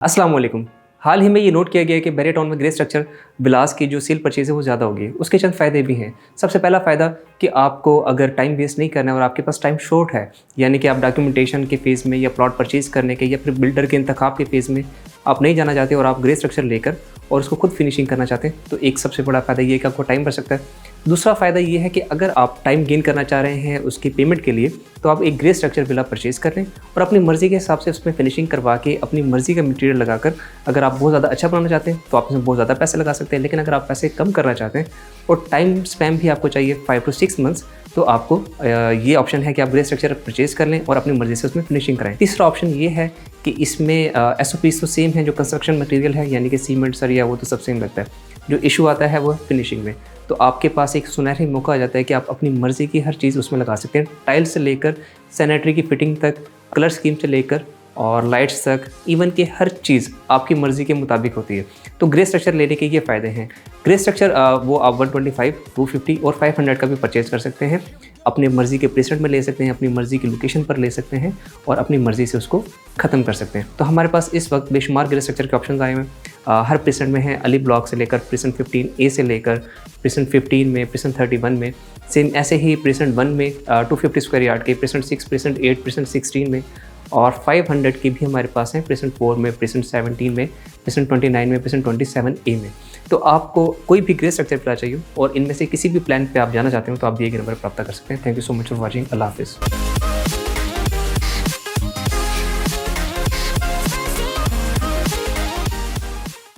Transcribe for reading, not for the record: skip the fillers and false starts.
अस्सलाम वालेकुम। हाल ही में ये नोट किया गया है कि बैरिया टाउन में ग्रे स्ट्रक्चर विलास की जो सेल परचेज है वो ज़्यादा होगी। उसके चंद फ़ायदे भी हैं। सबसे पहला फ़ायदा कि आपको अगर टाइम वेस्ट नहीं करना है और आपके पास टाइम शॉर्ट है, यानी कि आप डॉक्यूमेंटेशन के फ़ेज़ में या प्लॉट परचेज़ करने के या फिर बिल्डर के इंतखाब के फ़ेज़ में आप नहीं जाना चाहते और आप ग्रे स्ट्रक्चर लेकर और उसको खुद फिनिशिंग करना चाहते हैं, तो एक सबसे बड़ा फ़ायदा ये है कि आपको टाइम बच सकता है। दूसरा फ़ायदा ये है कि अगर आप टाइम गेन करना चाह रहे हैं उसकी पेमेंट के लिए, तो आप एक ग्रे स्ट्रक्चर विला परचेज़ कर लें और अपनी मर्ज़ी के हिसाब से उसमें फिनिशिंग करवा के अपनी मर्ज़ी का मटेरियल लगाकर अगर आप बहुत ज़्यादा अच्छा बनाना चाहते हैं तो आप इसमें बहुत ज़्यादा पैसे लगा सकते हैं। लेकिन अगर आप पैसे कम करना चाहते हैं और टाइम स्पैम भी आपको चाहिए 5 to 6 मंथ्स, तो आपको ये ऑप्शन है कि आप ग्रे स्ट्रक्चर परचेज़ कर लें और अपनी मर्ज़ी से उसमें फिनिशिंग कराएँ। तीसरा ऑप्शन ये है कि इसमें एसओपीज़ तो सेम है, जो कंस्ट्रक्शन मटेरियल है यानी कि सीमेंट, सरिया, वो तो सब सेम लगता है। जो इशू आता है वो फिनिशिंग में। तो आपके पास एक सुनहरी मौका आ जाता है कि आप अपनी मर्ज़ी की हर चीज़ उसमें लगा सकते हैं। टाइल से लेकर सैनिटरी की फिटिंग तक, कलर स्कीम से लेकर और लाइट्स तक, इवन कि हर चीज़ आपकी मर्ज़ी के मुताबिक होती है। तो ग्रे स्ट्रक्चर लेने के ये फ़ायदे हैं। ग्रे स्ट्रक्चर वो आप 125, 250 और 500 का भी परचेज़ कर सकते हैं। अपनी मर्ज़ी के प्लेसमेंट में ले सकते हैं, अपनी मर्ज़ी की लोकेशन पर ले सकते हैं और अपनी मर्ज़ी से उसको ख़त्म कर सकते हैं। तो हमारे पास इस वक्त बेशुमार ग्रे स्ट्रक्चर के ऑप्शन आए हुए हैं। हर प्रेसेंट में है, अली ब्लॉक से लेकर प्रेसेंट 15A से लेकर प्रेसेंट 15 में, प्रेसेंट 31 में, सेम ऐसे ही प्रेसेंट 1 में 250 स्क्वायर यार्ड के, प्रेसेंट 6, प्रेसेंट 8, प्रेसेंट 16 में और 500 की भी हमारे पास हैं, प्रेसेंट 4 में, प्रेसेंट 17 में, प्रेसेंट 29 में, प्रेसेंट 27A में। तो आपको कोई भी ग्रे स्ट्रक्चर प्लान चाहिए और इनमें से किसी भी प्लान पे आप जाना चाहते हो तो आप दिए गए नंबर पर प्राप्त कर सकते हैं। Thank you so much for watching. अल्लाह हाफिज़।